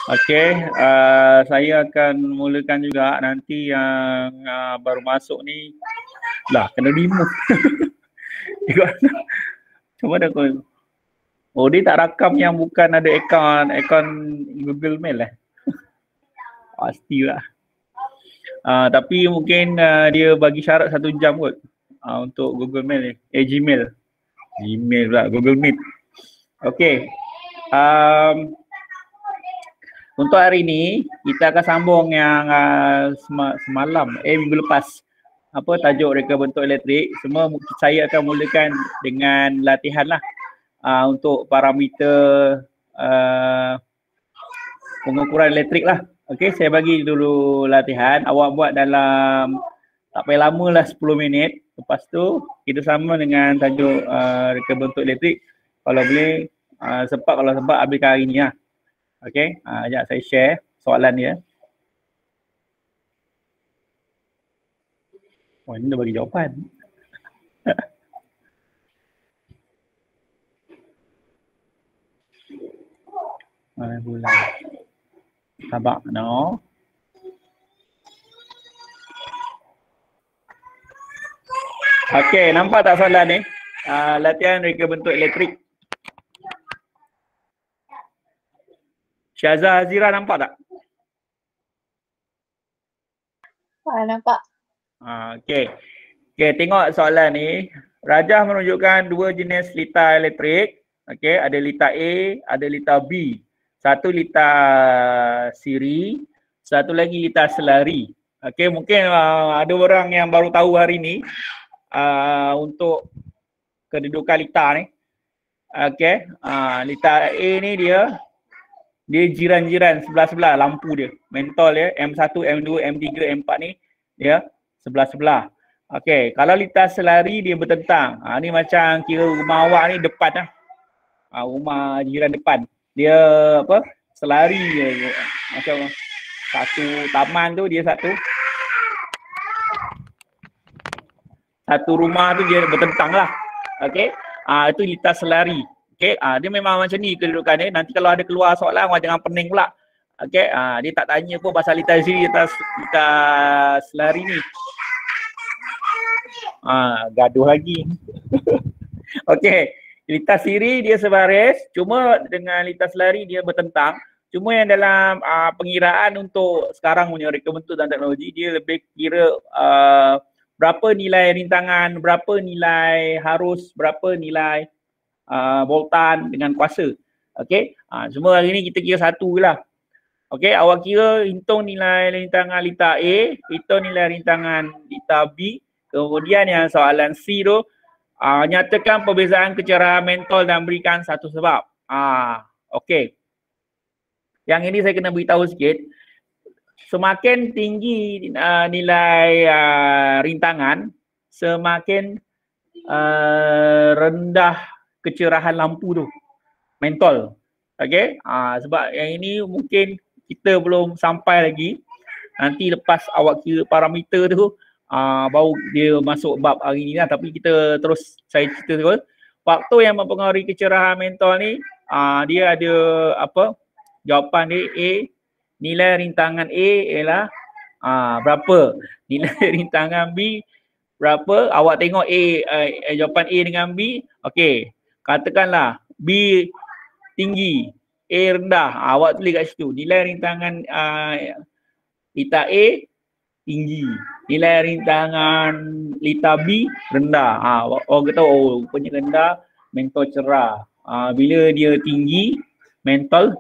Okey, saya akan mulakan juga. Nanti yang baru masuk ni lah kena remove. Macam mana kau? Oh, dia tak rakam yang bukan ada akaun Google Mail Pastilah. Tapi mungkin dia bagi syarat 1 jam kot untuk Google Mail ni. Gmail. Gmail pula, Google Meet. Okey. Untuk hari ini kita akan sambung yang semalam, minggu lepas. Apa tajuk reka bentuk elektrik. Semua saya akan mulakan dengan latihan lah. Untuk parameter pengukuran elektrik lah. Okey, saya bagi dulu latihan. Awak buat dalam tak payah lama lah 10 minit. Lepas tu kita sama dengan tajuk reka bentuk elektrik. Kalau boleh sempat, kalau sempat habiskan hari ni lah. Okey, sekejap saya share soalan dia. Oh, ini dah bagi jawapan. Mana pula? Sabar, no. Okey, nampak tak soalan ni? Latihan reka bentuk elektrik. Syaza Azira nampak tak? Nampak. Okey. Okey, tengok soalan ni. Rajah menunjukkan 2 jenis litar elektrik. Okey, ada litar A, ada litar B. Satu litar siri, satu lagi litar selari. Okey, mungkin ada orang yang baru tahu hari ni untuk kedudukan litar ni. Okey, litar A ni dia jiran-jiran sebelah-sebelah lampu dia. Mentol dia M1, M2, M3, M4 ni dia sebelah-sebelah. Okey, kalau litar selari dia bertentang. Ni macam kira rumah awak ni depan lah. Rumah jiran depan. Dia apa? Selari je. Macam satu taman tu dia satu rumah tu dia bertentang lah. Okey. Itu litar selari. Okey, dia memang macam ni kedudukan dia. Nanti kalau ada keluar soalan, awak jangan pening pula. Okey, dia tak tanya pun pasal litar siri, litar selari ni. Gaduh lagi. Okey, litar siri dia sebaris, cuma dengan litar selari dia bertentang. Cuma yang dalam pengiraan untuk sekarang punya reka bentuk dan teknologi, dia lebih kira berapa nilai rintangan, berapa nilai harus, berapa nilai voltan dengan kuasa. Okey, semua hari ni kita kira satu lah. Okey, awak kira hitung nilai rintangan litar A, hitung nilai rintangan litar B. Kemudian yang soalan C tu, nyatakan perbezaan kecerahan mentol dan berikan satu sebab. Okey. Yang ini saya kena beritahu sikit. Semakin tinggi nilai rintangan, semakin rendah kecerahan lampu tu, mentol. Okey, sebab yang ini mungkin kita belum sampai lagi. Nanti lepas awak kira parameter tu baru dia masuk bab hari ni lah. Tapi kita terus, saya cerita terus. Faktor yang mempengaruhi kecerahan mentol ni, dia ada apa? Jawapan dia A. Nilai rintangan A ialah berapa? Nilai rintangan B berapa? Awak tengok A, jawapan A dengan B. Okey, katakanlah B tinggi, A rendah. Awak tulis kat situ. Nilai rintangan litar A tinggi, nilai rintangan litar B rendah. Orang kata rupanya rendah, mentol cerah. Bila dia tinggi, mentol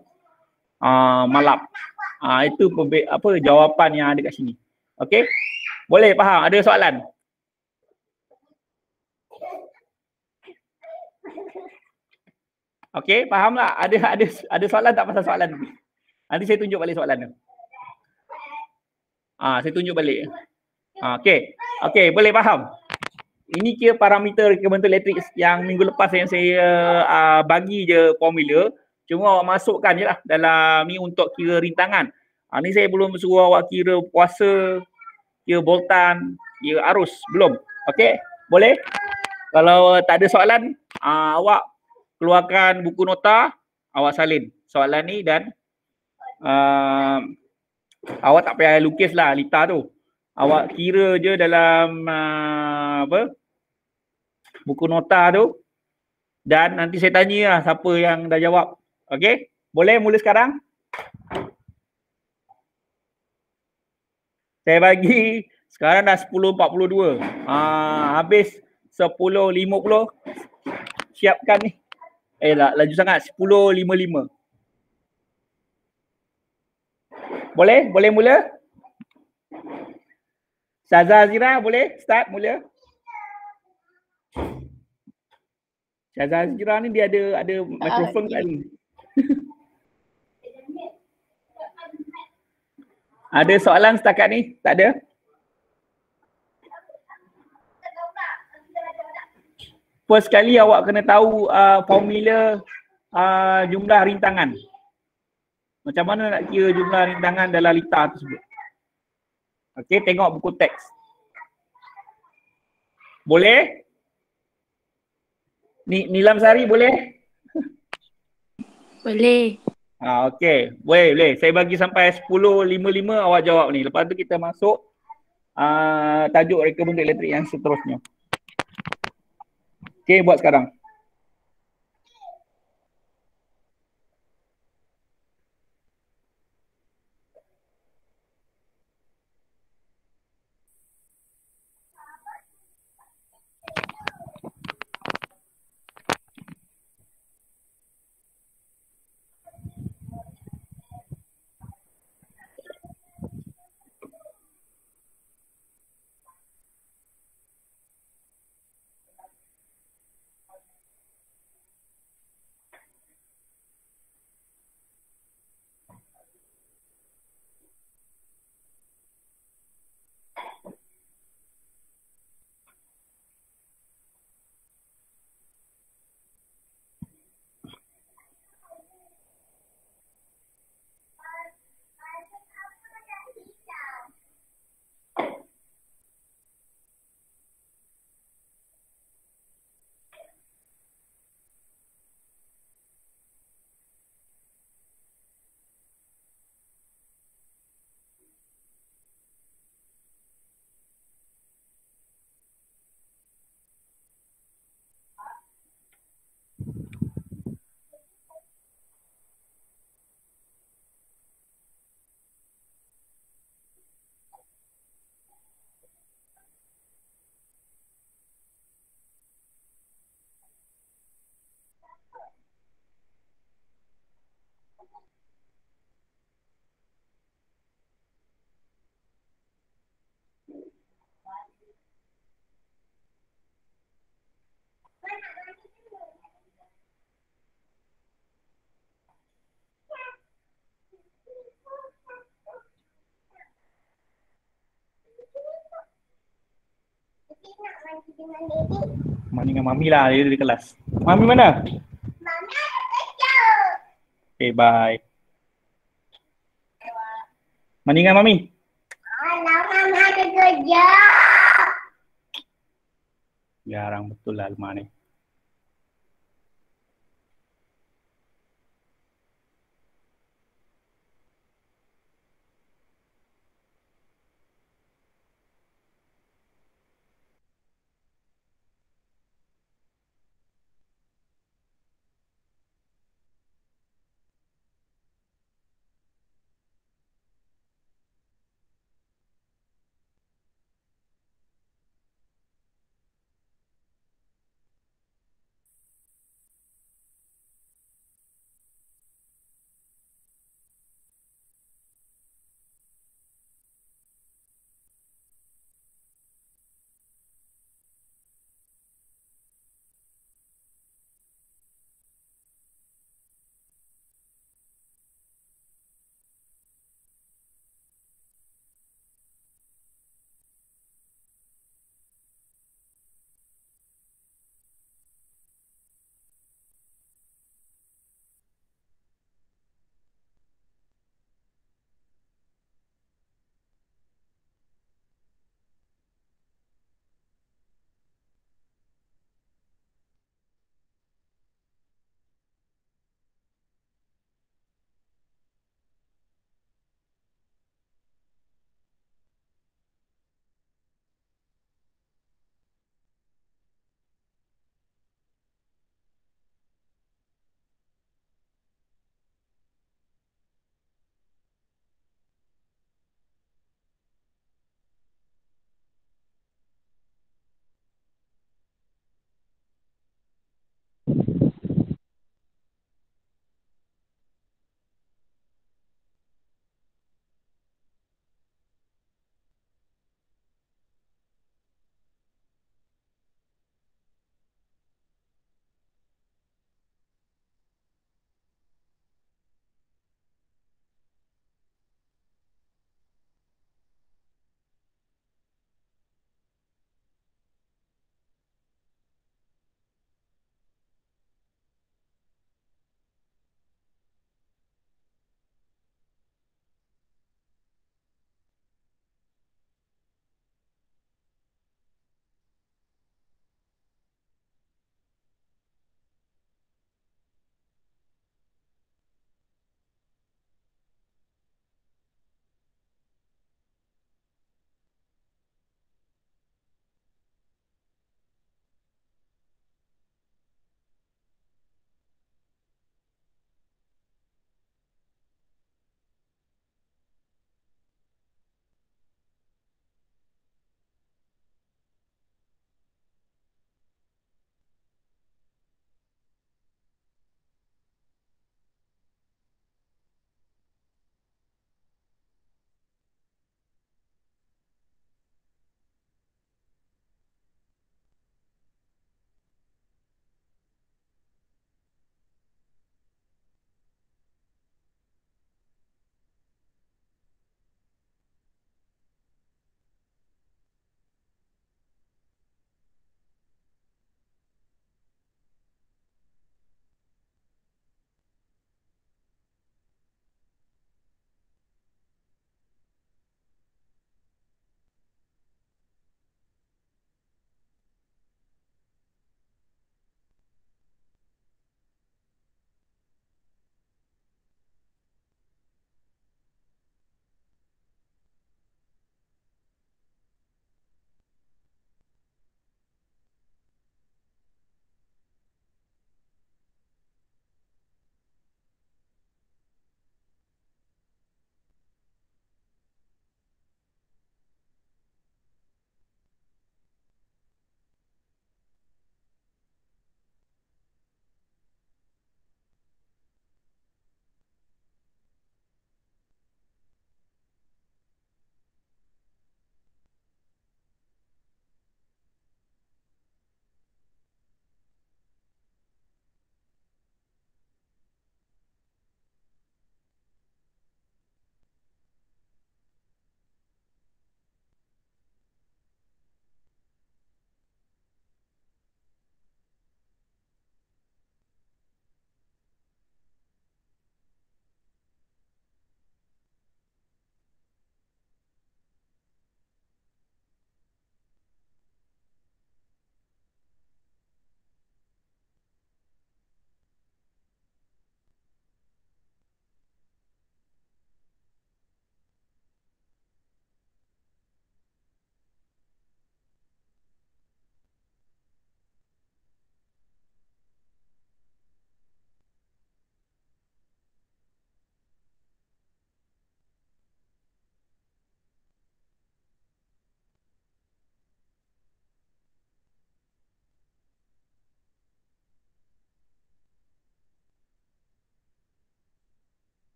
malap. Itu jawapan yang ada kat sini. Okey? Boleh faham? Ada soalan? Okey, faham tak? Ada soalan tak pasal soalan ni? Nanti saya tunjuk balik soalan tu. Saya tunjuk balik. Okey, boleh faham? Ini kira parameter reka bentuk elektrik yang minggu lepas yang saya bagi je formula. Cuma awak masukkan je lah dalam ni untuk kira rintangan. Ni saya belum suruh awak kira puasa, kira voltan, kira arus. Belum. Okey, boleh? Kalau tak ada soalan, awak keluarkan buku nota, awak salin soalan ni dan awak tak payah lukis lah lita tu. Awak kira je dalam buku nota tu, dan nanti saya tanya lah siapa yang dah jawab. Okey? Boleh mula sekarang? Saya bagi sekarang dah 10.42. Habis 10.50. Siapkan ni. Laju sangat. 10.55. Boleh? Boleh mula? Syazah Azira boleh start mula? Syazah Azira ni dia ada mikrofon kat ni. Ada soalan setakat ni? Tak ada? First sekali awak kena tahu formula jumlah rintangan. Macam mana nak kira jumlah rintangan dalam lita tersebut. Okey, tengok buku teks. Boleh? Nilam Sari boleh? Boleh. Okey, boleh. Saya bagi sampai 10.55 awak jawab ni. Lepas tu kita masuk tajuk reka bentuk elektrik yang seterusnya. Okey, buat sekarang. Mani dengan Mami lah, dia di kelas. Mami mana? Mami ada kerja. Okay, bye. Mani dengan Mami? Mami ada kerja. Jarang betul lah Alma ni.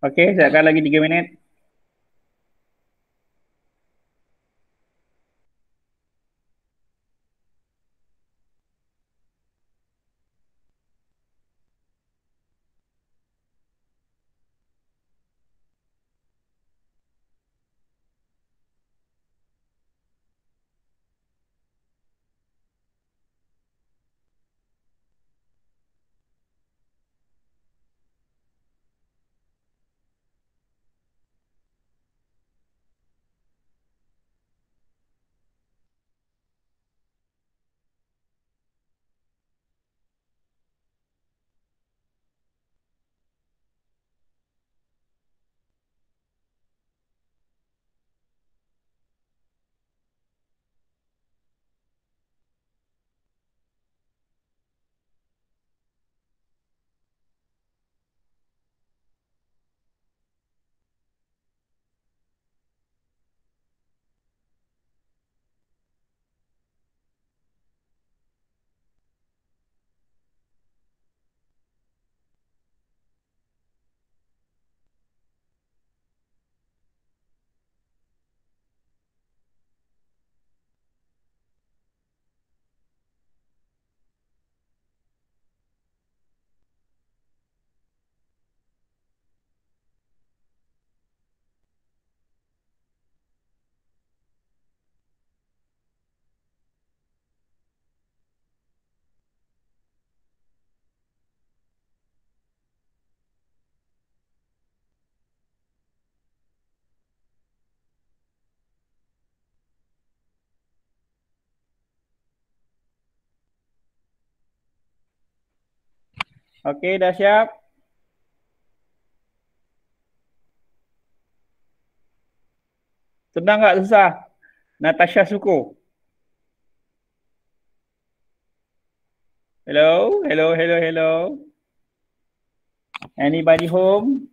Okey, siapkan lagi 3 minit. Okey, dah siap? Senang tak susah? Natasha Suko. Hello, hello, hello, hello. Anybody home?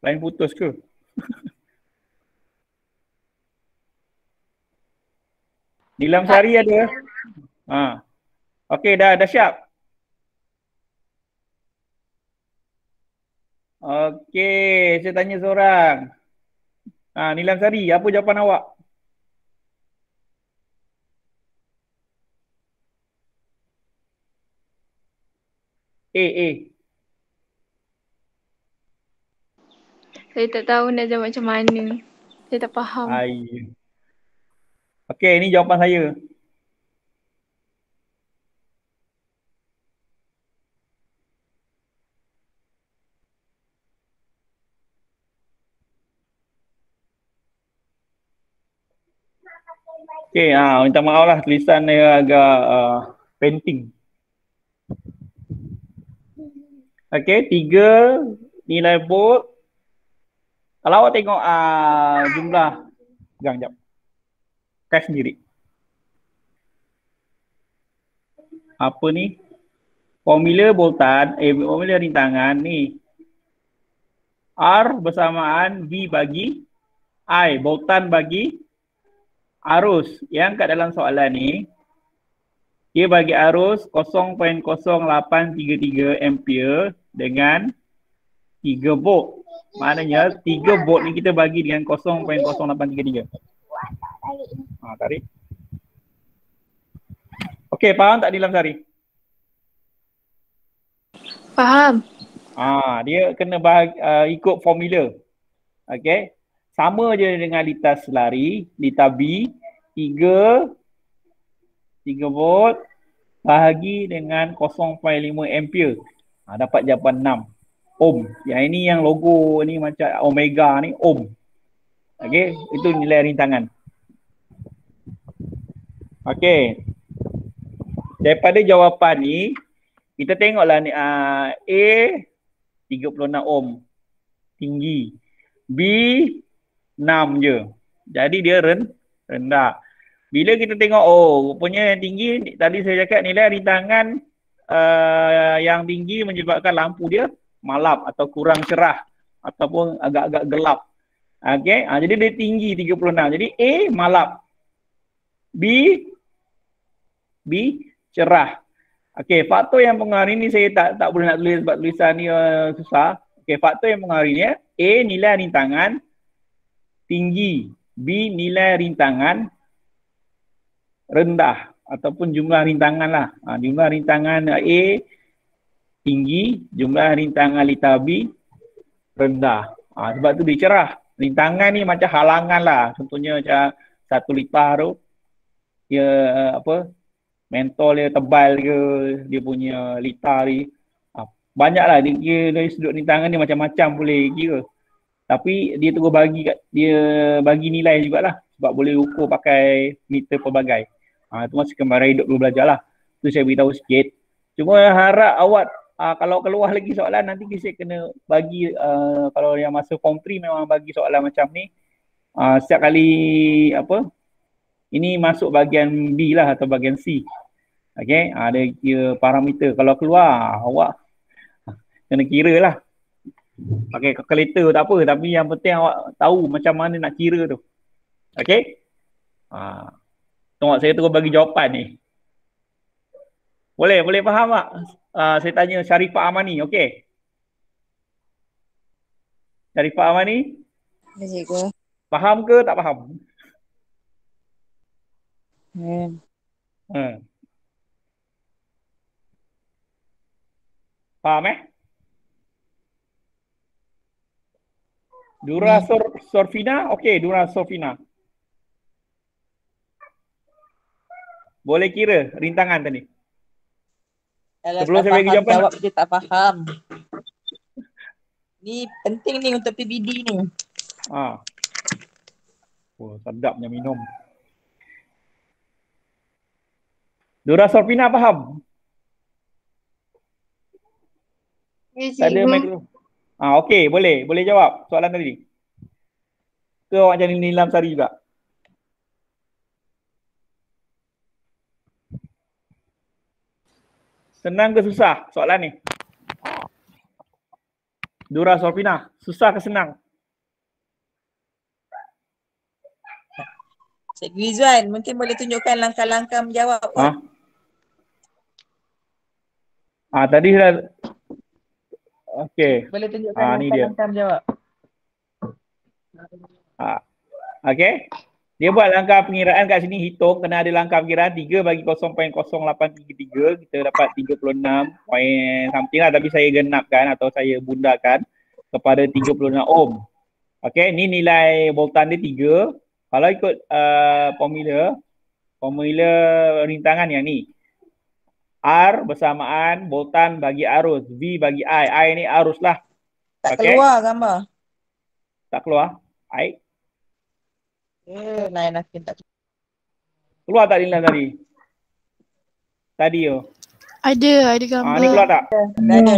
Line putus ke? Nilam Sari ada? Ha. Okey, dah siap? Okey, saya tanya seorang. Nilam Sari, apa jawapan awak? A. Saya tak tahu nak jawab macam mana. Saya tak faham. Ai. Okey, ini jawapan saya. Okey, minta maaf lah tulisan dia agak painting. Okey, 3 nilai volt. Kalau awak tengok jumlah, jap. Kas sendiri. Apa ni? Formula voltan, formula rintangan ni. R bersamaan V bagi I, voltan bagi arus. Yang kat dalam soalan ni, dia bagi arus 0.0833 ampere dengan 3 volt. Maknanya 3 volt ni kita bagi dengan 0.0833. Tarik. Okey, faham tak Nilam Sari? Faham. Dia kena ikut formula. Okey. Sama je dengan litas selari, litar B, 3 volt bahagi dengan 0.5 ampere. Dapat jawapan 6 ohm. Yang ini yang logo ni macam omega ni ohm. Okey, itu nilai rintangan. Okey. Daripada jawapan ni, kita tengoklah ni A 36 ohm tinggi. B 6 je. Jadi dia rendah. Bila kita tengok rupanya yang tinggi, tadi saya cakap nilai rintangan yang tinggi menyebabkan lampu dia malap atau kurang cerah ataupun agak-agak gelap. Okey, jadi dia tinggi 36. Jadi A malap. B cerah. Okey, faktor yang pengaruh ni saya tak boleh nak tulis sebab tulisan ni susah. Okey, faktor yang pengaruh ni A, nilai rintangan tinggi, B, nilai rintangan rendah ataupun jumlah rintangan lah. Jumlah rintangan A tinggi, jumlah rintangan lita B rendah. Sebab tu dia cerah. Rintangan ni macam halangan lah. Contohnya macam 1 lita tu, dia mentol dia tebal ke, dia punya lita ni. Banyak lah, dia kira dari sudut rintangan ni macam-macam boleh kira. Tapi dia terus bagi nilai jugalah. Sebab boleh ukur pakai meter pelbagai. Itu masa kemarin hidup dulu belajar lah. Tu saya beritahu sikit. Cuma harap awak kalau keluar lagi soalan nanti saya kena bagi kalau yang masa form 3 memang bagi soalan macam ni. Setiap kali ini masuk bahagian B lah atau bahagian C. Okay, ada kira parameter. Kalau keluar awak kena kira lah. Pakai kalkulator tak apa, tapi yang penting awak tahu macam mana nak kira tu. Okay. Tengok saya terus bagi jawapan ni. Boleh faham tak? Saya tanya Syarifah Amani, okey? Syarifah Amani? Ya, cikgu. Faham ke tak faham? Faham Dura Sorfina, okey, Dura Sorfina. Boleh kira rintangan tadi. Sebelum saya bagi jawapan, jawab dia tak faham. Ni penting ni untuk PBD ni. Sedapnya minum. Dura Sorfina faham? Ya, Tak ada cikgu. mikrofon. Okey, boleh jawab soalan tadi. Ke awak jadi Nilam Sari juga? Senang ke susah soalan ni? Dura Sorfina, susah ke senang? Cikgu Izzuan, mungkin boleh tunjukkan langkah-langkah menjawab. Tadi dah. Okey. Boleh tunjukkan ni dia. langkah-langkah menjawab. Okey. Dia buat langkah pengiraan kat sini, hitung kena ada langkah pengiraan 3 bagi 0.0833, kita dapat 36 point something lah, tapi saya genapkan atau saya bundakan kepada 36 ohm. Okey, ni nilai voltan dia 3. Kalau ikut formula rintangan yang ni. R bersamaan voltan bagi arus, V bagi I. I ni arus lah. Tak keluar gambar. Tak keluar? I? Lain akhir tak keluar tak Nilam tadi? Tadi tu. Ada gambar. Ni keluar tak? ada.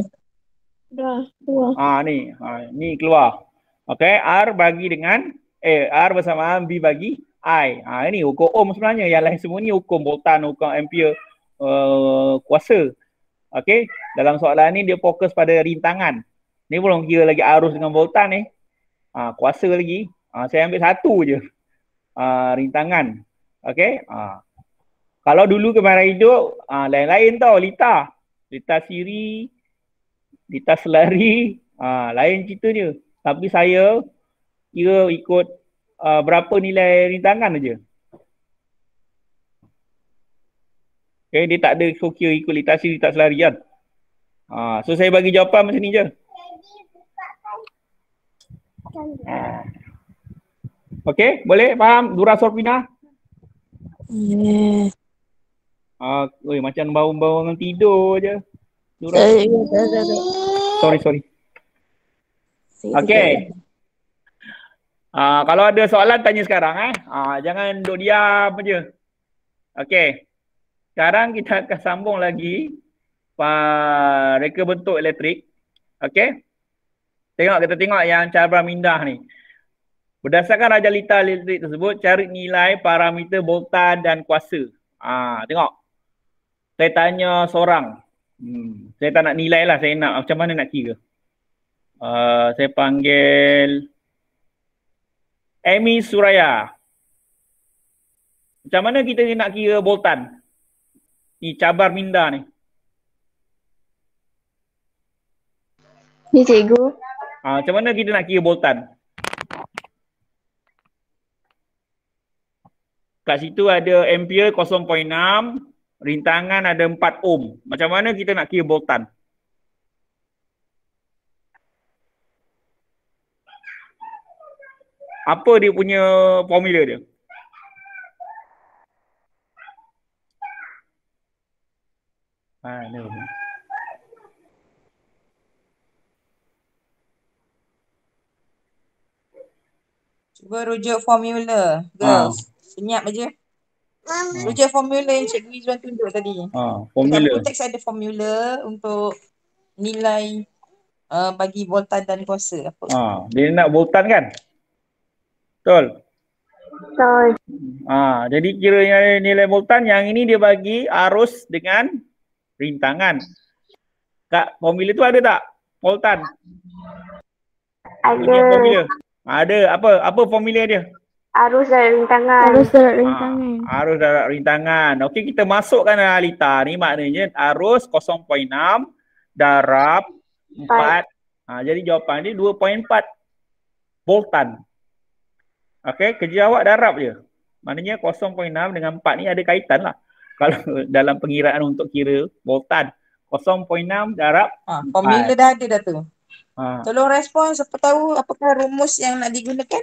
Dah keluar. Ni keluar. Okey, R bagi dengan R bersamaan V bagi I. Ini ukur ohm sebenarnya. Yang lain semua ni ukur voltan, ukur ampere, kuasa. Okey, dalam soalan ni dia fokus pada rintangan. Ni belum kira lagi arus dengan voltan ni. Kuasa lagi. Saya ambil satu je. Rintangan. Okey. Kalau dulu kemarin hidup, lain-lain tau, lita siri, lita selari, lain ceritanya. Tapi saya kira ikut berapa nilai rintangan aja. Okay, dia tak ada kira ikut lita siri, lita selari kan. So saya bagi jawapan macam ni je. Okey, boleh faham Dura Sorfina? Macam bangun tidur je. Dura. Sorry. Okey. Kalau ada soalan tanya sekarang jangan duduk diam aja. Okey. Sekarang kita akan sambung lagi reka bentuk elektrik. Okey. Kita tengok yang cabaran mindah ni. Berdasarkan rajalita elektrik tersebut, cari nilai parameter voltan dan kuasa. Tengok. Saya tanya seorang. Saya tak nak nilai lah, saya nak macam mana nak kira. Saya panggil Amy Suraya. Macam mana kita nak kira voltan? Ni cabar minda ni. Ni cikgu. Macam mana kita nak kira voltan? Kat situ ada ampere 0.6, rintangan ada 4 ohm. Macam mana kita nak kira voltan? Apa dia punya formula dia? Cuba rujuk formula. Girls, senyap aja. Rujuk formula yang Cikgu Izwan tunjuk tadi. Dekat Formula. buku teks ada formula untuk nilai bagi voltan dan kuasa. Apa? Dia nak voltan kan? Betul? Betul. Jadi kiranya nilai voltan yang ini dia bagi arus dengan rintangan. Kat formula tu ada tak? Voltan. Ada Formula. Ada. Apa formula dia? arus dan rintangan. Arus dan rintangan. Arus darab rintangan. Okey, kita masukkan realita ni, maknanya arus 0.6 darab 4. Jadi jawapan dia 2.4 voltan. Okey, kerja awak darab je. Maknanya 0.6 dengan 4 ni ada kaitan lah. Kalau dalam pengiraan untuk kira voltan. 0.6 darab formula dah ada dah tu. Tolong respon siapa tahu apakah rumus yang nak digunakan.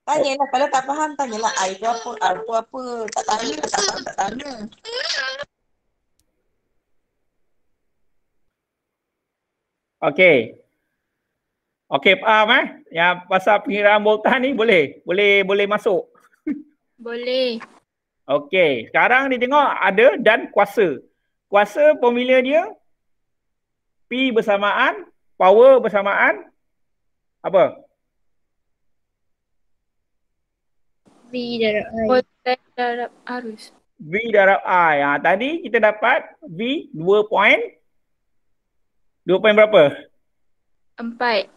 Tanyalah, kalau tak faham tanyalah I tu apa, R tu apa. Tak tanya, tak faham, tak tanya. Okey. Okey, faham Yang pasal pengiraan voltan ni boleh masuk. Boleh. Okey, sekarang dia tengok ada dan kuasa. Kuasa formula dia P bersamaan, power bersamaan apa? V darab I. Voltan darab arus. V darab I. Tadi kita dapat V 2 point berapa? 4.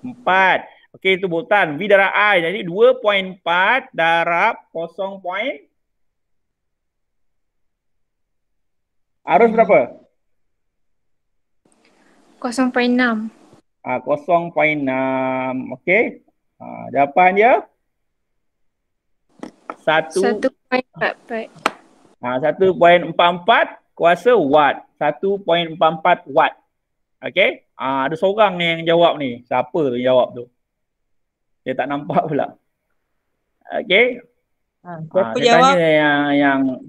4. Okey, itu voltan. V darab I. Jadi 2.4 darab 0. Arus berapa? 0.6. 0.6. Okey. Jawapan dia 1.44. 1.44 kuasa watt. 1.44 watt. Okey. Ada seorang ni yang jawab ni. Siapa tu jawab tu? Dia tak nampak pula. Okey. Siapa dia jawab? Tanya yang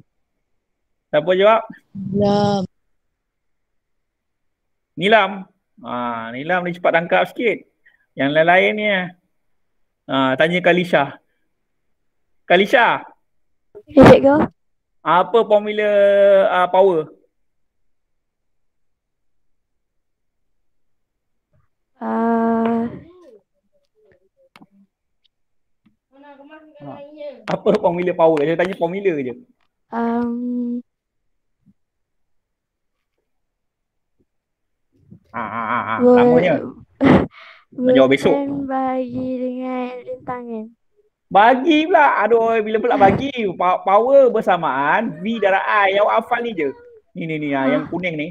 siapa jawab? Nilam. Nilam ni cepat tangkap sikit. Yang lain-lain ni tanya Kalisha. Kalisha. Ya, cikgu. Apa formula power? Apa formula power? Dia tanya formula je. Lamanya. Jawab besok. Bagi dengan rintangan. Bagi pula. Aduh, bila pula bagi? Power bersamaan V darab I. Yang hafal ni je. Ni yang kuning ni.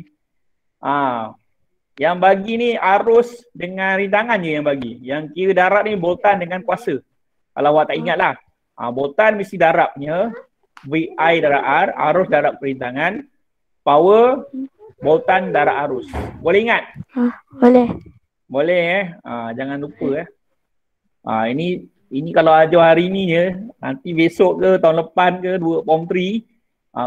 Yang bagi ni arus dengan rintangan je yang bagi. Yang kira darab ni voltan dengan kuasa. Kalau awak tak ingat lah. Voltan mesti darabnya VI darab R, arus darab rintangan. Power voltan darab arus. Boleh ingat? Boleh. Boleh jangan lupa Ini kalau ajar hari ni je, nanti besok ke tahun lepan ke form 3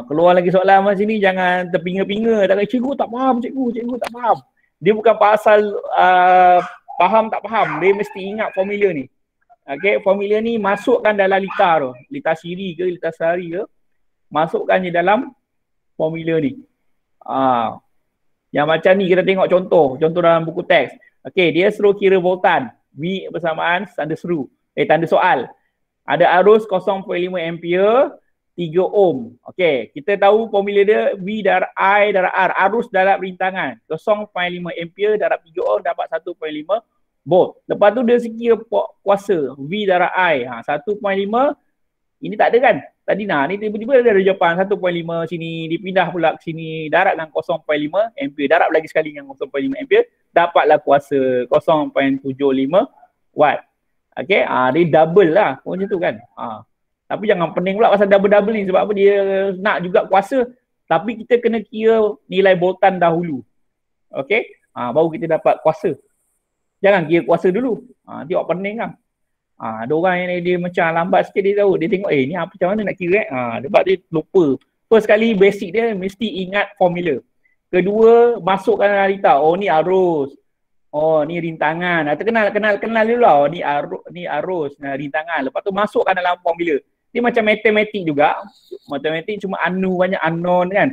keluar lagi soalan macam ni, jangan terpinga-pinga. Tak kata cikgu tak faham, cikgu tak faham. Dia bukan pasal faham tak faham, dia mesti ingat formula ni. Okey, formula ni masukkan dalam lita tu, lita siri ke lita sehari ke, masukkan je dalam formula ni. Yang macam ni kita tengok contoh dalam buku teks. Okey, dia suruh kira voltan. V bersamaan tanda seru. Tanda soal. Ada arus 0.5 ampere, 3 ohm. Okey, kita tahu formula dia V darab I darab R, arus darab rintangan. 0.5 ampere darab 3 ohm dapat 1.5 volt. Lepas tu dia kira kuasa V darab I. 1.5 Ini tak ada kan? Tadi ni tiba-tiba ada jawapan 1.5 sini, dipindah pula ke sini, darat dengan 0.5 ampere, darat lagi sekali dengan 0.5 ampere, dapatlah kuasa 0.75 watt. Okey, dia double lah macam tu kan. Tapi jangan pening pula pasal double-double ni, sebab apa, dia nak juga kuasa tapi kita kena kira nilai voltan dahulu. Okey, baru kita dapat kuasa. Jangan kira kuasa dulu. Nanti awak pening kan. Ada orang yang dia macam lambat sikit, dia tahu, dia tengok ni apa, macam mana nak kira sebab dia lupa. First kali basic dia mesti ingat formula. Kedua, masukkan realita. Oh ni arus. Oh ni rintangan. Kenal dulu lah. Ni arus, rintangan. Lepas tu masukkan dalam formula. Dia macam matematik juga. Matematik cuma banyak unknown kan.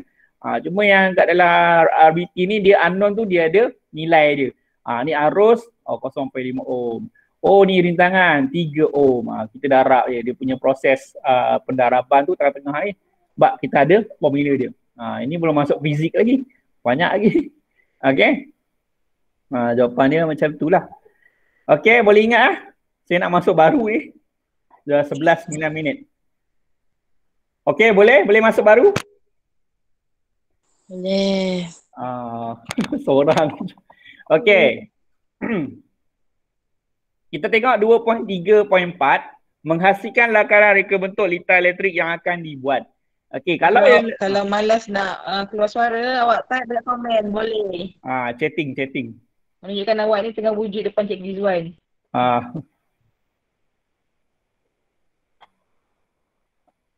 Cuma yang kat dalam RBT ni dia unknown tu dia ada nilai dia. Ni arus 0.5 ohm. Oh ni rintangan 3 ohm. Kita darab je dia punya proses pendaraban tu tengah-tengah ni. Sebab kita ada formula dia. Ini belum masuk fizik lagi. Banyak lagi. Okey. Jawapan dia macam itulah. Okey, boleh ingat saya nak masuk baru ni. Dah 11 9 minit. Okey, boleh masuk baru? Boleh. Seorang. Okey. Kita tengok 2.3.4, menghasilkan lakaran reka bentuk litar elektrik yang akan dibuat. Okey, kalau malas nak keluar suara, awak type dalam komen, boleh. Chatting. Menunjukkan awak ni tengah wujud depan Cik Rizwan.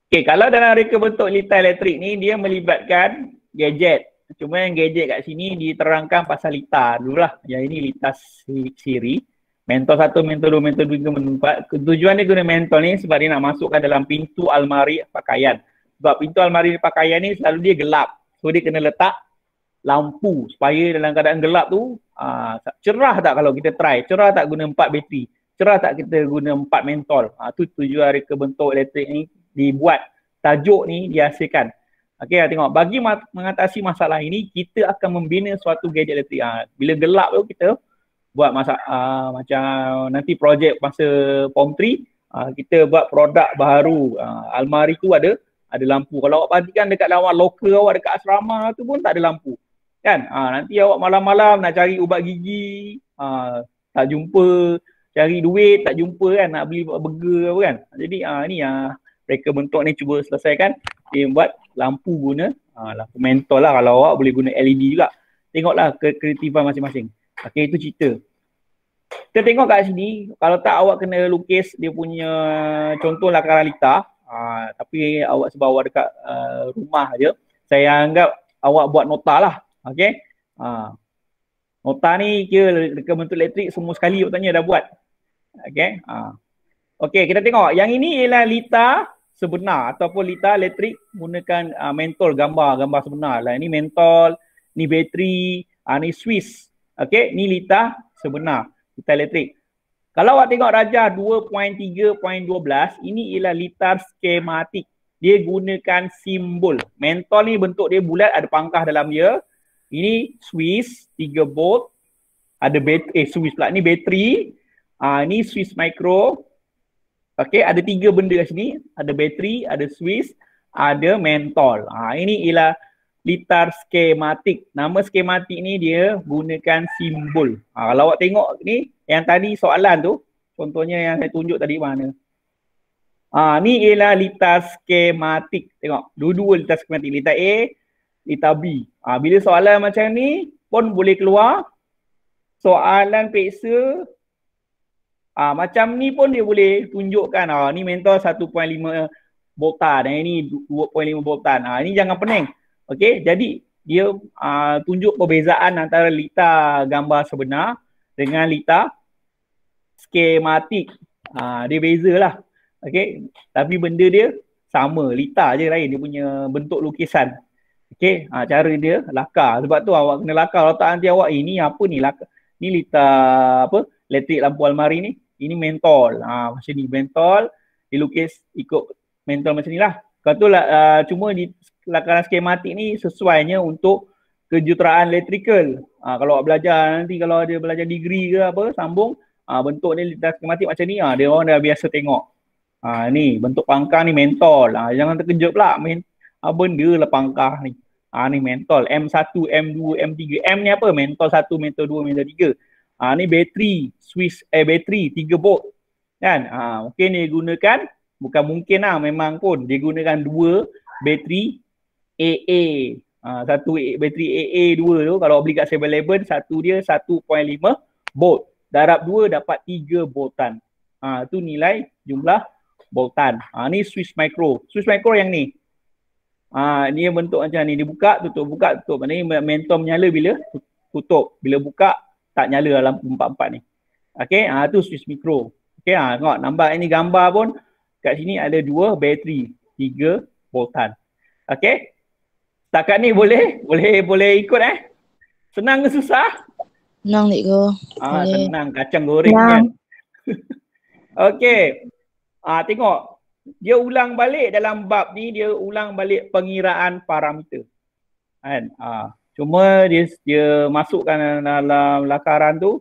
Okey, kalau dalam reka bentuk litar elektrik ni dia melibatkan gadget. Cuma yang gadget kat sini diterangkan pasal litar dululah. Yang ini litar siri. Mentol 1, mentol 2, mentol 3, mentol 4. Tujuan dia guna mentol ni sebab dia nak masukkan dalam pintu almari pakaian. Sebab pintu almari pakaian ni selalu dia gelap. So dia kena letak lampu supaya dalam keadaan gelap tu cerah tak kalau kita try. Cerah tak guna 4 bateri. Cerah tak kita guna 4 mentol. Tu tujuan reka bentuk elektrik ni dibuat. Tajuk ni dihasilkan. Okey, tengok. Bagi mengatasi masalah ini, kita akan membina suatu gadget elektrik. Bila gelap tu kita buat macam nanti projek masa form 3 kita buat produk baru. Almari tu ada lampu. Kalau awak perhatikan dekat lawan loker awak dekat asrama tu pun tak ada lampu. Kan? Nanti awak malam-malam nak cari ubat gigi, tak jumpa, cari duit tak jumpa kan, nak beli burger apa kan. Jadi ni reka bentuk ni cuba selesaikan. Dia buat lampu guna lampu mentol lah, kalau awak boleh guna LED juga. Tengoklah kreatifan masing-masing. Okey, itu cerita. Kita tengok kat sini, kalau tak awak kena lukis dia punya contoh lakaran litar. Tapi awak sebab awak dekat rumah je, saya anggap awak buat nota lah. Okey. Nota ni kira reka bentuk elektrik semua sekali awak tanya dah buat. Okey. Okey, kita tengok. Yang ini ialah litar sebenar ataupun litar elektrik menggunakan mentol, gambar sebenar lah. Ini mentol, ni bateri, ni Swiss. Okey, ni litar sebenar, litar elektrik. Kalau awak tengok rajah 2.3.12, ini ialah litar skematik. Dia gunakan simbol. Mentol ni bentuk dia bulat, ada pangkah dalam dia. Ini Swiss 3 volt. Ada bateri, Swiss pula. Ni bateri. Ni Swiss micro. Okey, ada 3 benda kat sini. Ada bateri, ada Swiss, ada mentol. Ini ialah litar skematik. Nama skematik ni dia gunakan simbol. Kalau awak tengok ni, yang tadi soalan tu, contohnya yang saya tunjuk tadi mana. Ni ialah litar skematik. Tengok, dua-dua litar skematik. Litar A, litar B. Bila soalan macam ni pun boleh keluar. Soalan peksa macam ni pun dia boleh tunjukkan. Ni mentol 1.5 voltan. Ini 2.5 voltan. Ini jangan pening. Okey, jadi dia tunjuk perbezaan antara litar gambar sebenar dengan litar skematik. Dia bezalah. Okey, tapi benda dia sama, litar je lain, dia punya bentuk lukisan. Okey, cara dia lakar. Sebab tu awak kena lakar. Kalau tak nanti awak ini apa ni lakar. Ni litar apa? Elektrik lampu almari ni. Ini mentol. Macam ni mentol, dilukis ikut mentol macam ni lah. Lepas tu cuma di lakaran skematik ni sesuainya untuk kejuruteraan elektrikal. Kalau awak belajar nanti, kalau ada belajar degree ke apa, sambung, bentuk ni litar skematik macam ni, dia orang dah biasa tengok. Ni bentuk pangkah ni mentol. Jangan terkejut pula. Benda lah pangkah ni. Ni mentol. M1, M2, M3. M ni apa? Mentol 1, mentol 2, mentol 3. Ni bateri. Bateri 3 volt. Kan? Mungkin dia gunakan, bukan mungkin lah, memang pun dia gunakan 2 bateri AA. Satu bateri AA 2 tu kalau beli kat 7-Eleven, satu dia 1.5 volt. Darab 2 dapat 3 voltan. Tu nilai jumlah voltan. Ni Swiss Micro. Swiss Micro yang ni. Dia bentuk macam ni. Dia buka, tutup, buka, tutup. Maknanya mentol menyala bila tutup. Bila buka, tak nyala lampu 44 ni. Okay, tu Swiss Micro. Okay, tengok nampak ini gambar pun. Kat sini ada 2 bateri, 3 voltan. Okay. Setakat ni boleh ikut Senang ke susah? Senang Cikgu. Senang, kacang goreng kan. Okay. Tengok. Dia ulang balik dalam bab ni, dia ulang balik pengiraan parameter. Kan? Cuma dia masukkan dalam lakaran tu.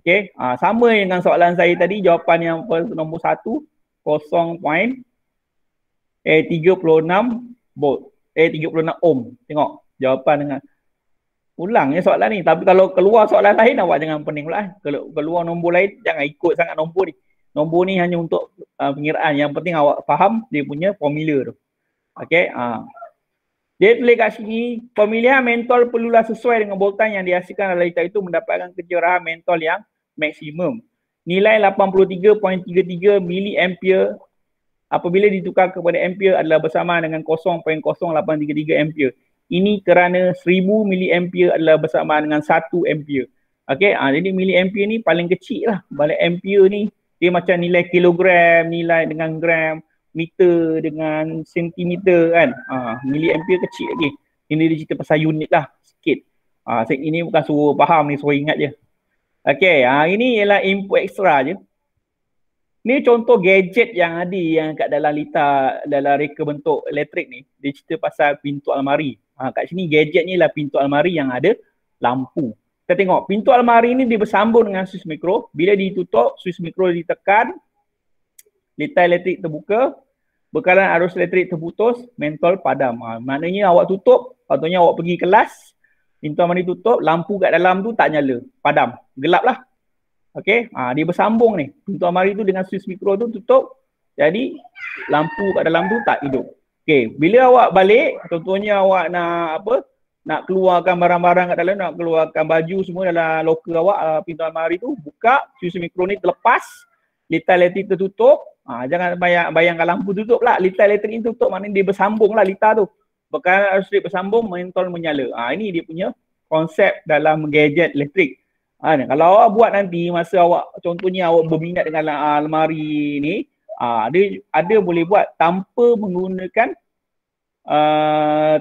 Okay. Sama dengan soalan saya tadi, jawapan yang nombor 1, 0.36 volt. 36 ohm. Tengok jawapan dengan ulangnya soalan ni. Tapi kalau keluar soalan lain, awak jangan pening pula. Kalau keluar nombor lain, jangan ikut sangat nombor ni. Nombor ni hanya untuk pengiraan. Yang penting awak faham dia punya formula tu. Okay. Dia tulis kat sini, pemilihan mentol perlulah sesuai dengan voltan yang dihasilkan dalam litar itu mendapatkan kecerahan mentol yang maksimum. Nilai 83.33 miliampere apabila ditukar kepada ampere adalah bersamaan dengan 0.0833 ampere. Ini kerana 1000 miliampere adalah bersamaan dengan 1 ampere. Okay, jadi miliampere ni paling kecil lah. Balik ampere ni, dia macam nilai kilogram, nilai dengan gram, meter dengan sentimeter kan. Miliampere kecil lagi. Ini dia cerita pasal unit lah sikit. Ini bukan suruh faham ni, suruh ingat je. Okay, ini ialah input ekstra je. Ni contoh gadget yang ada yang kat dalam litar, dalam reka bentuk elektrik ni. Dia cerita pasal pintu almari. Kat sini gadget ni lah pintu almari yang ada lampu. Kita tengok pintu almari ni dia bersambung dengan Swiss Micro. Bila ditutup, Swiss Micro ditekan, litar elektrik terbuka, bekalan arus elektrik terputus, mentol padam. Maknanya awak tutup, patutnya awak pergi kelas, pintu almari tutup, lampu kat dalam tu tak nyala, padam, gelap lah. Okay, dia bersambung ni. Pintu almari tu dengan Swiss Micro tu tutup, jadi lampu kat dalam tu tak hidup. Okay, bila awak balik, contohnya awak nak nak keluarkan barang-barang kat dalam, nak keluarkan baju semua dalam loker awak, pintu almari tu buka, Swiss Micro ni terlepas, litar elektrik tertutup. Jangan bayangkan lampu tutup lah, litar elektrik ni tutup, maknanya dia bersambung lah litar tu. Bekalan arus listrik bersambung, mentol menyala. Ini dia punya konsep dalam gadget elektrik. Kalau awak buat nanti masa awak, contohnya awak berminat dengan almari ni, ada boleh buat tanpa menggunakan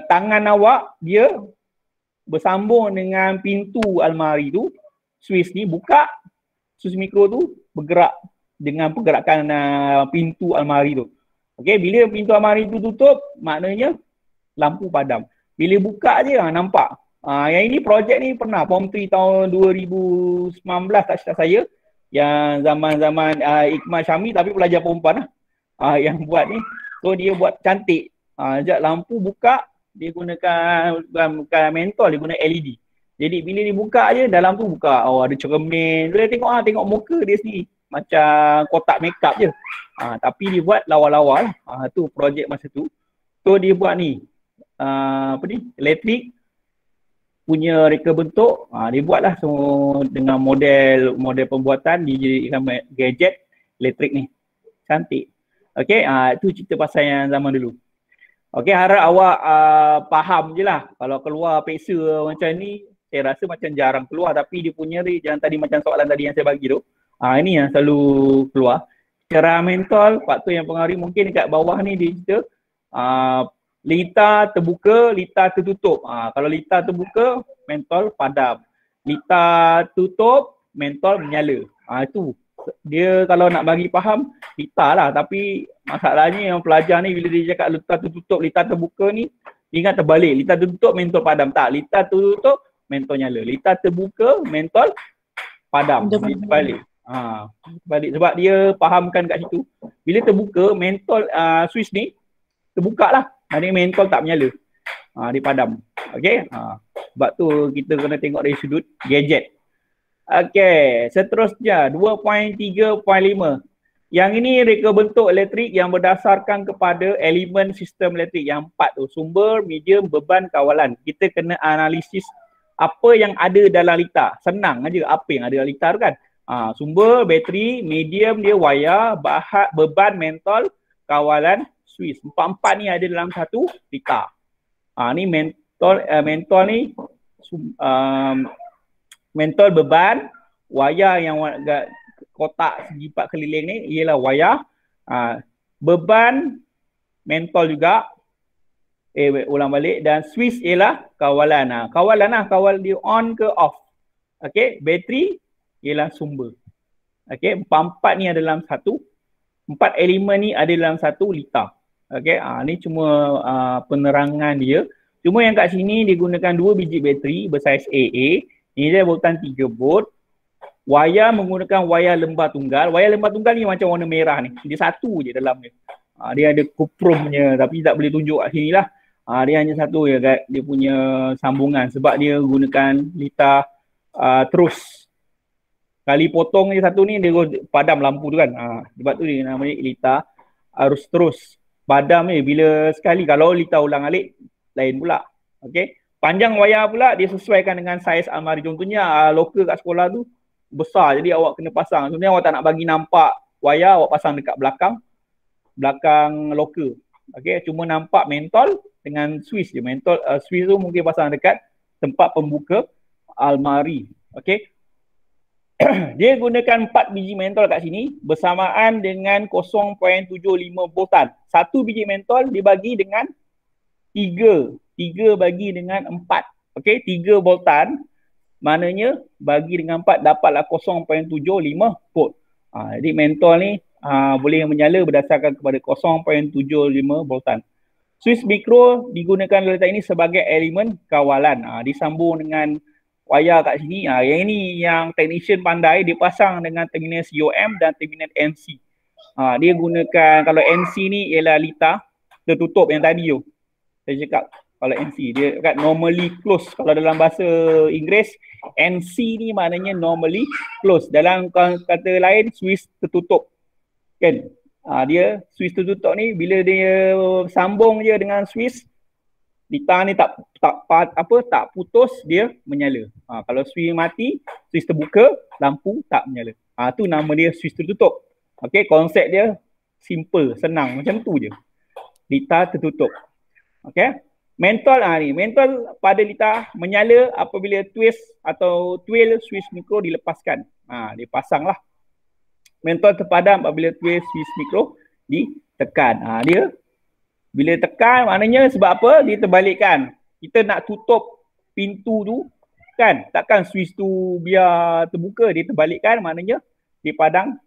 tangan awak, dia bersambung dengan pintu almari tu. Swiss ni buka, Swiss Micro tu bergerak dengan pergerakan pintu almari tu. Okay, bila pintu almari tu tutup, maknanya lampu padam. Bila buka je nampak. Yang ini projek ni pernah Form 3 tahun 2019 tak silap saya, yang zaman-zaman Iqmal Syami, tapi pelajar perempuan lah yang buat ni. So dia buat cantik. Sekejap lampu buka, dia gunakan bukan mentol, dia guna LED. Jadi bila dia buka je, dalam tu buka, ada cermin. Boleh tengok muka dia sendiri, macam kotak makeup je. Tapi dia buat lawa-lawa lah. Tu projek masa tu. So dia buat ni, elektrik punya reka bentuk, dia buatlah semua dengan model pembuatan, dijadikan gadget elektrik ni. Cantik. Okey, itu cerita pasal yang zaman dulu. Okey, harap awak faham je lah. Kalau keluar peksa macam ni, saya rasa macam jarang keluar, tapi dia punya yang tadi macam soalan tadi yang saya bagi tu, ini yang selalu keluar. Cara mentol, faktor yang pengaruhi mungkin dekat bawah ni dia cerita litar terbuka, litar tertutup. Kalau litar terbuka, mentol padam. Litar tutup, mentol menyala. Itu dia kalau nak bagi faham, litar lah. Tapi masalahnya yang pelajar ni bila dia cakap litar tertutup, litar terbuka ni, dia ingat terbalik. Litar tertutup, mentol padam. Tak, litar tertutup, mentol nyala. Litar terbuka, mentol padam. Dia terbalik. Balik sebab dia fahamkan kat situ. Bila terbuka mentol switch ni terbuka lah. Hari mentol tak menyala. Dia padam. Okey. Sebab tu kita kena tengok dari sudut gadget. Okey, seterusnya 2.3.5. Yang ini reka bentuk elektrik yang berdasarkan kepada elemen sistem elektrik yang 4 tu. Sumber, medium, beban, kawalan. Kita kena analisis apa yang ada dalam litar. Senang aja apa yang ada dalam litar tu kan. Sumber, bateri, medium dia wire, beban, mentol, kawalan, switch. Empat-empat ni ada dalam satu litar. Ni mentol ni mentol beban, wayar yang kotak segi 4 keliling ni ialah wayar. Beban mentol juga. Ulang balik. Dan switch ialah kawalan. Kawalan lah, kawal dia on ke off. Okey, bateri ialah sumber. Okey, empat-empat ni ada dalam satu. 4 elemen ni ada dalam satu litar. Okey, ni cuma penerangan dia. Cuma yang kat sini dia gunakan 2 biji bateri bersaiz AA. Ini dia voltan 3 volt. Wayar menggunakan wayar lembar tunggal. Wayar lembar tunggal ni macam warna merah ni. Dia satu je dalam ni. Dia ada kuprumnya tapi tak boleh tunjuk kat sini lah. Dia hanya satu je kat dia punya sambungan sebab dia gunakan litar terus. Kali potong je satu ni dia padam lampu tu kan. Sebab tu dia namanya litar arus terus. Padam ni bila sekali, kalau litar ulang alik lain pula. Okey. Panjang wayar pula dia sesuaikan dengan saiz almari. Contohnya loker kat sekolah tu besar jadi awak kena pasang. Sebenarnya awak tak nak bagi nampak wayar, awak pasang dekat belakang loker. Okey, cuma nampak mentol dengan switch je. Mentol switch tu mungkin pasang dekat tempat pembuka almari. Okey. Dia gunakan 4 biji mentol kat sini bersamaan dengan 0.75 voltan. Satu biji mentol dibagi dengan 3 bagi dengan 4. Okey, 3 voltan maknanya bagi dengan 4 dapatlah 0.75 volt. Jadi mentol ni boleh menyala berdasarkan kepada 0.75 voltan. Switch mikro digunakan dalam letak ini sebagai elemen kawalan. Disambung dengan wayar kat sini. Yang ini yang technician pandai, dia pasang dengan terminal COM dan terminal NC. Dia gunakan, kalau NC ni ialah litar tertutup yang tadi tu. Saya cakap kalau NC dia kat normally close. Kalau dalam bahasa Inggeris NC ni maknanya normally close. Dalam kata lain switch tertutup. Kan? Dia switch tertutup ni bila dia sambung je dengan switch, litar ni tak putus, dia menyala. Kalau switch mati, switch terbuka, lampu tak menyala. Tu nama dia switch tertutup. Okey, konsep dia simple, senang macam tu je. Litar tertutup. Okey. Mentol ni, mentol pada litar menyala apabila twist atau twill switch mikro dilepaskan. Dia pasanglah. Mentol terpadam apabila twist switch mikro ditekan. Dia bila tekan maknanya sebab apa? Dia terbalikkan. Kita nak tutup pintu tu kan, takkan switch tu biar terbuka, dia terbalikkan maknanya dia padang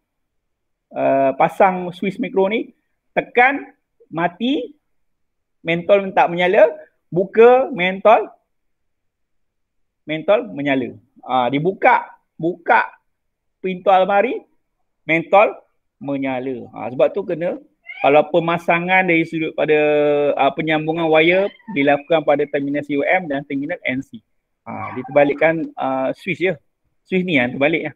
pasang switch mikro ni, tekan mati, mentol tak menyala, buka mentol menyala. Dibuka pintu almari, mentol menyala. Sebab tu kena, kalau pemasangan dari sudut pada penyambungan wire dilakukan pada terminal COM dan terminal NC. Dia terbalikkan switch je. Switch ni yang terbalik.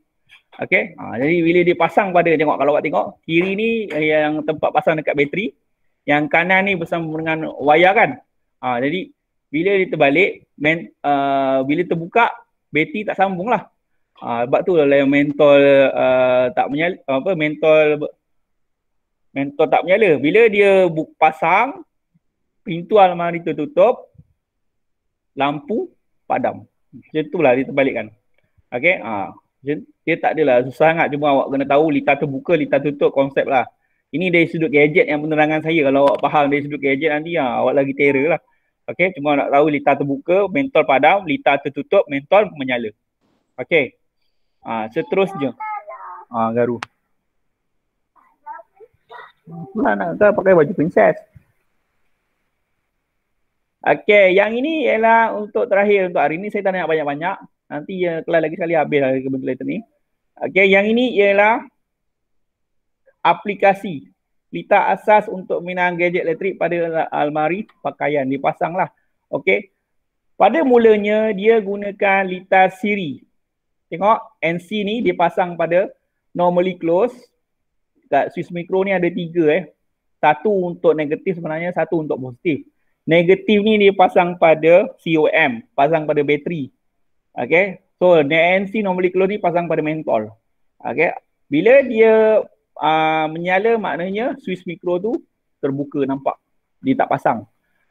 Okey. Jadi bila dia pasang pada, tengok kalau awak tengok, kiri ni yang tempat pasang dekat bateri, yang kanan ni bersambung dengan wayar kan. Jadi bila dia terbalik, bila terbuka, bateri tak sambung lah. Sebab tu lah yang mentol tak menyala, mentol tak menyala. Bila dia pasang, pintu almari tertutup, lampu padam. Macam itulah dia terbalikkan. Okey. Dia tak adalah susah sangat, cuma awak kena tahu litar terbuka, litar tutup, konsep lah. Ini dari sudut gadget yang penerangan saya. Kalau awak faham dari sudut gadget nanti awak lagi terror lah. Okey, cuma nak tahu litar terbuka, mentol padam, litar tertutup, mentol menyala. Okey. Seterusnya. Garu. Nak pakai baju princess. Okey, yang ini ialah untuk terakhir untuk hari ini. Saya tak nak banyak-banyak. Nanti kelas lagi sekali habis lah ke bentuk letter ni. Okey, yang ini ialah aplikasi lita asas untuk penggunaan gadget elektrik pada almari pakaian. Dipasanglah. Okey. Pada mulanya dia gunakan lita siri. Tengok NC ni dia pasang pada normally close. Kat Swiss Micro ni ada 3 Satu untuk negatif sebenarnya, satu untuk positif. Negatif ni dia pasang pada COM, pasang pada bateri. Okay. So NC normally close ni pasang pada mentol. Okay. Bila dia menyala, maknanya Swiss Micro tu terbuka, nampak. Dia tak pasang.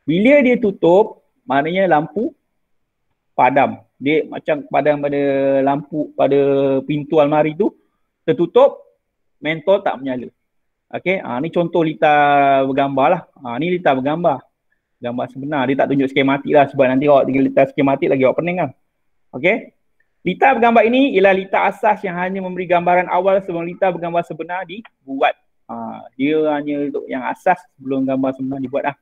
Bila dia tutup, maknanya lampu padam. Dia macam padam pada lampu, pada pintu almari tu tertutup, mentol tak menyala. Okey, ni contoh lita bergambar lah. Ni lita bergambar. Gambar sebenar. Dia tak tunjuk skematik lah, sebab nanti awak tinggal lita skematik lagi awak pening kan. Okey. Lita bergambar ini ialah lita asas yang hanya memberi gambaran awal sebelum lita bergambar sebenar dibuat. Dia hanya untuk yang asas sebelum gambar sebenar dibuat lah.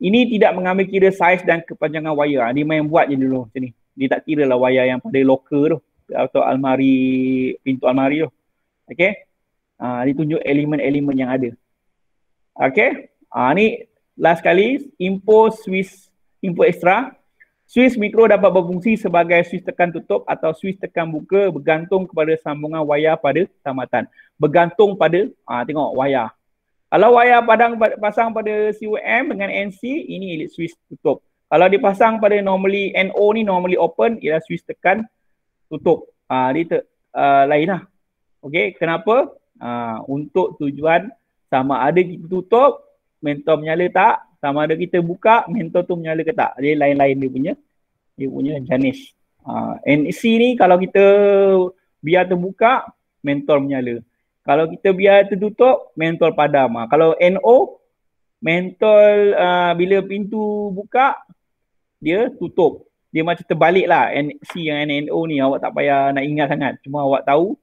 Ini tidak mengambil kira saiz dan kepanjangan wayar. Dia main buat je dulu macam ni. Dia tak kira lah wayar yang pada locker tu atau almari, pintu almari tu. Okey. Dia tunjuk elemen-elemen yang ada. Okey. Ni last kali info extra. Swiss Micro dapat berfungsi sebagai switch tekan tutup atau switch tekan buka bergantung kepada sambungan wayar pada tamatan. Bergantung pada tengok wayar. Kalau wayar pasang pada COM dengan NC, ini elite switch tutup. Kalau dipasang pada normally NO ni, normally open, ialah switch tekan tutup. Dia lain lah. Okey, kenapa? Untuk tujuan sama ada kita tutup, mentol menyala tak, sama ada kita buka, mentol tu menyala ke tak. Dia lain-lain dia punya jenis. NC ni kalau kita biar terbuka, mentol menyala. Kalau kita biar tertutup, mentol padam. Kalau NO, mentol bila pintu buka, dia tutup. Dia macam terbalik lah NC dengan NO ni. Awak tak payah nak ingat sangat. Cuma awak tahu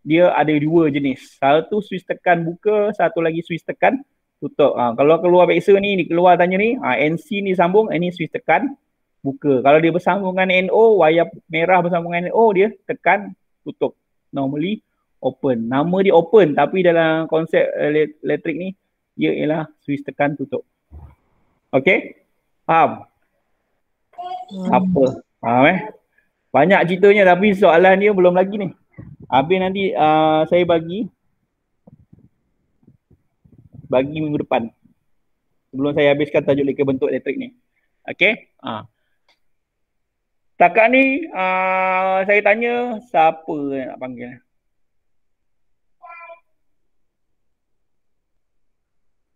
dia ada 2 jenis. Satu switch tekan buka, satu lagi switch tekan tutup. Kalau keluar biasa ni, keluar tanya ni, NC ni sambung, ini switch tekan buka. Kalau dia bersambung dengan NO, wayar merah bersambung dengan NO, dia tekan tutup. Normally open. Nama dia open, tapi dalam konsep elektrik ni dia ialah switch tekan tutup. Okey? Faham? Apa? Faham Banyak ceritanya, tapi soalan dia belum lagi ni. Habis nanti saya bagi minggu depan. Sebelum saya habiskan tajuk leka bentuk elektrik ni. Okey? Setakat ni saya tanya siapa yang nak panggil.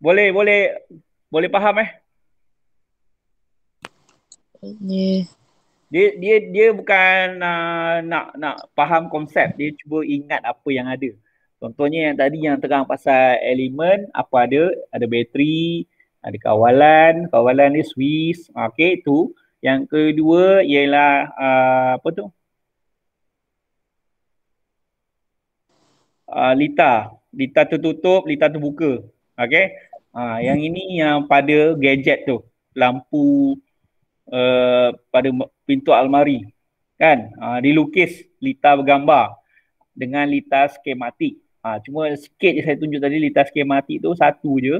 Boleh faham Dia bukan nak faham konsep, dia cuba ingat apa yang ada. Contohnya yang tadi yang terang pasal elemen, apa ada bateri, ada kawalan ni switch. Okey, tu. Yang kedua ialah apa tu? Lita tertutup, lita terbuka. Okey. Yang ini yang pada gadget tu, lampu pada pintu almari. Kan? Dilukis lita bergambar dengan lita skematik. Cuma sikit je saya tunjuk tadi, lita skematik tu satu je.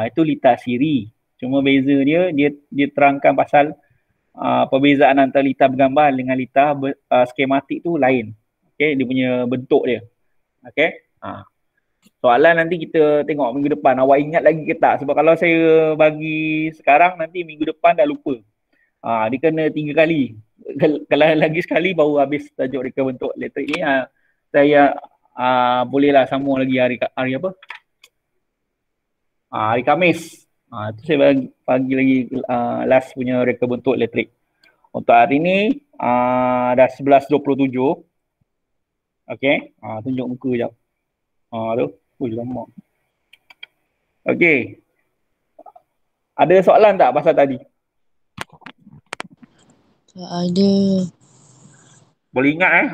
Itu lita siri. Cuma beza dia terangkan pasal perbezaan antara lita bergambar dengan lita skematik tu lain. Okey, dia punya bentuk dia. Okey. Soalan nanti kita tengok minggu depan. Awak ingat lagi ke tak? Sebab kalau saya bagi sekarang, nanti minggu depan dah lupa. Dia kena 3 kali. Kalau lagi sekali baru habis tajuk reka bentuk elektrik ni. Saya bolehlah sambung lagi hari apa? Hari Khamis. Itu saya bagi lagi last punya reka bentuk elektrik. Untuk hari ni dah 11.27. Okey. Tunjuk muka sekejap. Tu. Lama. Okey. Ada soalan tak pasal tadi? Tak ada. Boleh ingat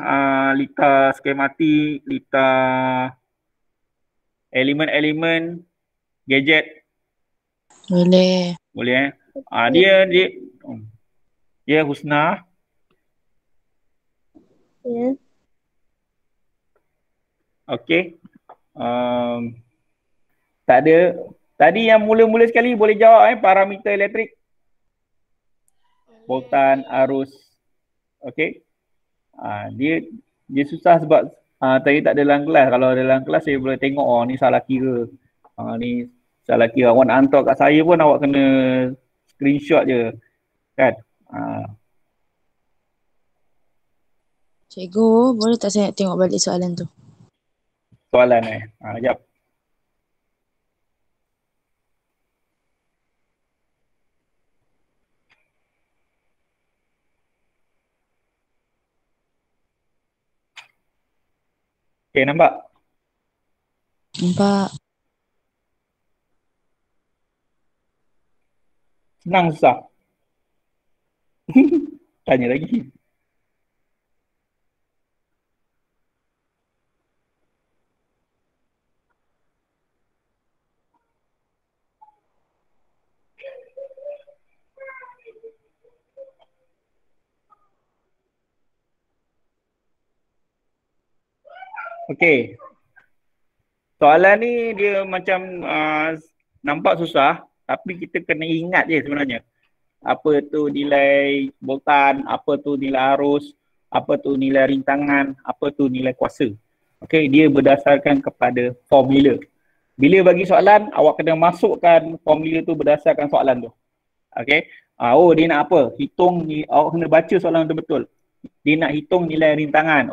lita skematik, lita elemen-elemen gadget. Boleh. Boleh dia Husna. Ya. Okey. Tak ada. Tadi yang mula-mula sekali boleh jawab parameter elektrik. Voltan, arus. Okey. Dia susah sebab tadi tak ada dalam kelas. Kalau ada dalam kelas saya boleh tengok ni salah kira. Ni salah kira. Awak nak hantar kat saya pun awak kena screenshot je. Kan? Cikgu, boleh tak saya nak tengok balik soalan tu? Soalan sekejap. Okay, nampak? Nampak. Senang susah? Tanya lagi. Okey. Soalan ni dia macam nampak susah tapi kita kena ingat je sebenarnya. Apa tu nilai voltan, apa tu nilai arus, apa tu nilai rintangan, apa tu nilai kuasa. Okey, dia berdasarkan kepada formula. Bila bagi soalan, awak kena masukkan formula tu berdasarkan soalan tu. Okey. Dia nak apa? Hitung ni, awak kena baca soalan tu betul. Dia nak hitung nilai rintangan.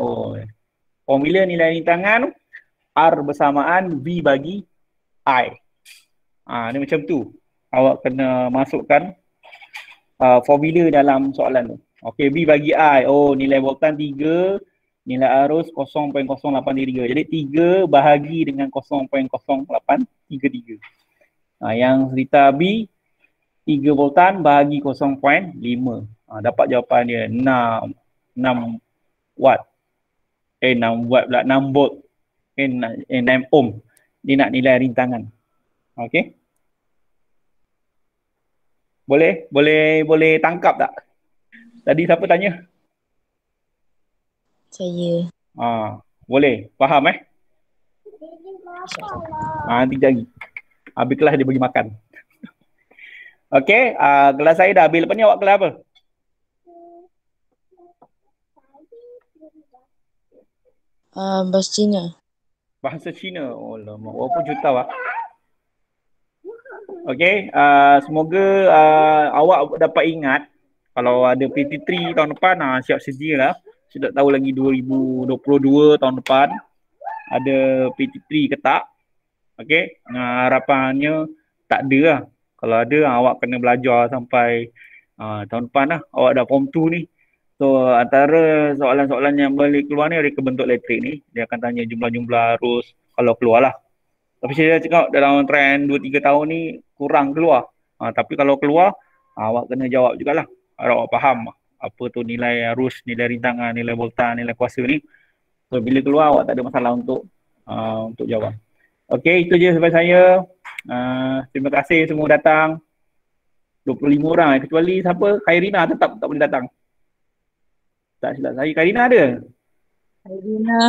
Formula nilai rintangan R bersamaan V bagi I. Dia macam tu. Awak kena masukkan formula dalam soalan tu. Okey, V bagi I. Nilai voltan 3, nilai arus 0.083. Jadi 3 bahagi dengan 0.0833. Yang cerita B 3 voltan bahagi 0.5. Dapat jawapan dia 6 watt. 6 watt pula, 6 volt. 6 ohm. Dia nak nilai rintangan. Okey. Boleh tangkap tak? Tadi siapa tanya? Saya. Boleh. Faham nanti lagi. Habis kelas dia bagi makan. Okey, kelas saya dah habis. Lepas ni awak kelas apa? Bahasa Cina. Bahasa Cina. Lama. Walaupun juta Okey, semoga awak dapat ingat kalau ada PT3 tahun depan, siap sedia lah. Saya tak tahu lagi 2022 tahun depan ada PT3 ke tak. Okey, harapannya tak ada lah. Kalau ada, awak kena belajar sampai tahun depan lah. Awak dah form 2 ni. So, antara soalan-soalan yang boleh keluar ni reka bentuk elektrik ni. Dia akan tanya jumlah-jumlah arus kalau keluar lah. Tapi saya cakap dalam trend 2-3 tahun ni kurang keluar. Tapi kalau keluar, awak kena jawab jugalah. Awak faham apa tu nilai arus, nilai rintangan, nilai voltan, nilai kuasa ni. So, bila keluar, awak tak ada masalah untuk jawab. Okey, itu je sampai saya. Terima kasih semua datang. 25 orang. Kecuali siapa? Khairina tetap tak boleh datang. Tak silap saya. Khairina ada?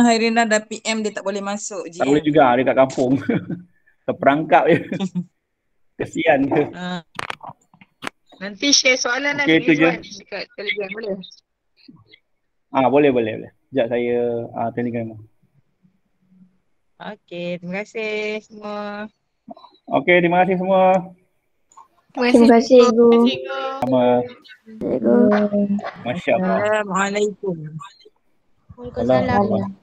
Hairina dah PM dia tak boleh masuk je. Tak boleh juga. Dia kat kampung. Terperangkap je. Kesian je. Nanti share soalan lah dekat Telegram boleh? Boleh. Sekejap saya Telegram. Okey, terima kasih semua. Okey, terima kasih semua. Terima kasih, Ibu. Sama. Assalamualaikum. Masya Allah. Assalamualaikum. Waalaikumsalam.